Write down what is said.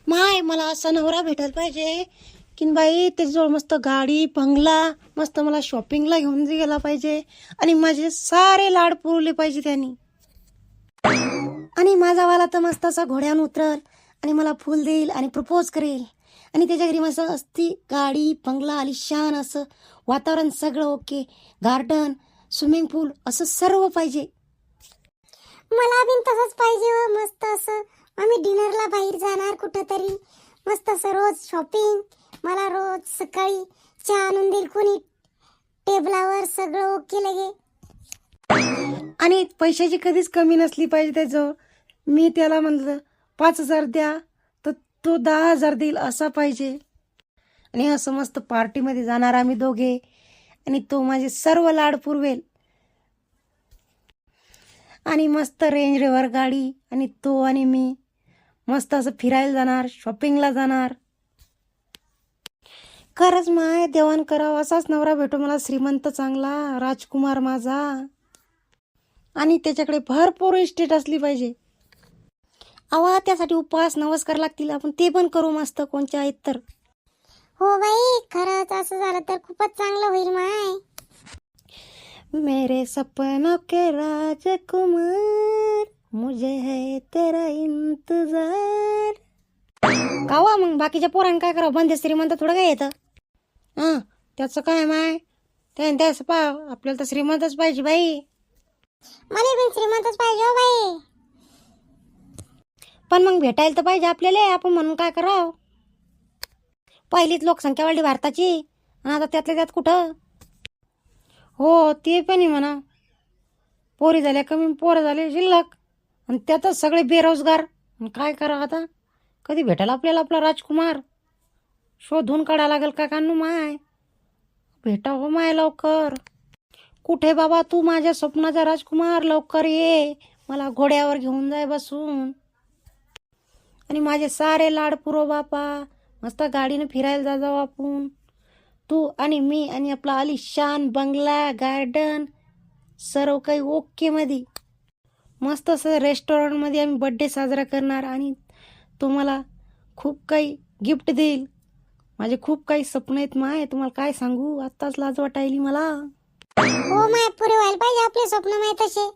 माय मला असा नवरा भेटायला पाहिजे की बाई त्याच्याजवळ मस्त गाडी बंगला, मस्त मला शॉपिंगला घेऊन गेला पाहिजे आणि माझे सारे लाड पुरवले पाहिजे त्यांनी. आणि माझा वाला तर मस्त असा घोड्यावर उतरल आणि मला फुल देईल आणि प्रपोज करेल आणि त्याच्या घरी मस्त असती गाडी बंगला आलिशान, असं वातावरण सगळं ओके, गार्डन, स्विमिंग पूल असं सर्व पाहिजे. मला बिन तसंच पाहिजे व मस्त असं. आम्ही डिनरला बाहेर जाणार कुठंतरी, मस्त असं रोज शॉपिंग. मला रोज सकाळी चहा आणून देईल कोणी टेबलावर, सगळं ओके लगे. आणि पैशाची कधीच कमी नसली पाहिजे त्याजवळ. मी त्याला म्हणलं 5,000 द्या तर तो 10,000 देईल असा पाहिजे. आणि असं मस्त पार्टीमध्ये जाणार आम्ही दोघे आणि तो माझे सर्व लाड पुरवेल. आणि मस्त रेंज रोव्हर गाडी आणि तो आणि मी मस्त असं फिरायला जाणार, शॉपिंगला जाणार. खरंच माय देवान करावं असाच नवरा भेटो मला, श्रीमंत चांगला राजकुमार माझा. आणि त्याच्याकडे भरपूर इस्टेट असली पाहिजे. अवा त्यासाठी उपवास नवस लागतील, आपण ते पण करू मस्त कोणच्या आहेत तर. हो बाई, खरंच असं झालं तर खूपच चांगलं होईल माय. मेरे सपनों के राजकुमार, मुझे है तेरा इंतजार. कावा मग बाकीच्या पोरांनी काय करावं, बंद श्रीमंत थोडं काय येतं. हां त्याचं काय माय, त्याचं पा आपल्याला तर श्रीमंतच पाहिजे बाई. मला बिन श्रीमंतच पाहिजे हो बाई. पण मग भेटायला तर पाहिजे आपल्याला, आपण म्हणून काय करावं. पहिलीच लोकसंख्या वाढली भारताची आणि आता त्यातल्या त्यात कुठं. हो ते पण आहे म्हणा, पोरी झाल्या कमी, पोरं झाले शिल्लक आणि त्यातच सगळे बेरोजगार. काय करावं आता, कधी भेटायला आपल्याला आपला राजकुमार, शोधून काढा लागेल का कानू माय. भेटावं माय लवकर. कुठे बाबा तू माझ्या स्वप्नाचा राजकुमार, लवकर ये, मला घोड्यावर घेऊन जाय बसून आणि माझे सारे लाड पुरव बापा. मस्त गाडीने फिरायला जाऊ आपण, तू आणि मी आणि आपला आलिशान बंगला, गार्डन, सर्व काही ओके मध्ये. मस्त असं रेस्टॉरंटमध्ये आम्ही बड्डे साजरा करणार आणि तो मला खूप काही गिफ्ट देईल. माझे खूप काही स्वप्न आहेत माय, तुम्हाला काय सांगू, आत्ताच लाज वाटायली मला. हो माय, पुरे व्हायला पाहिजे आपले स्वप्न माय तसे.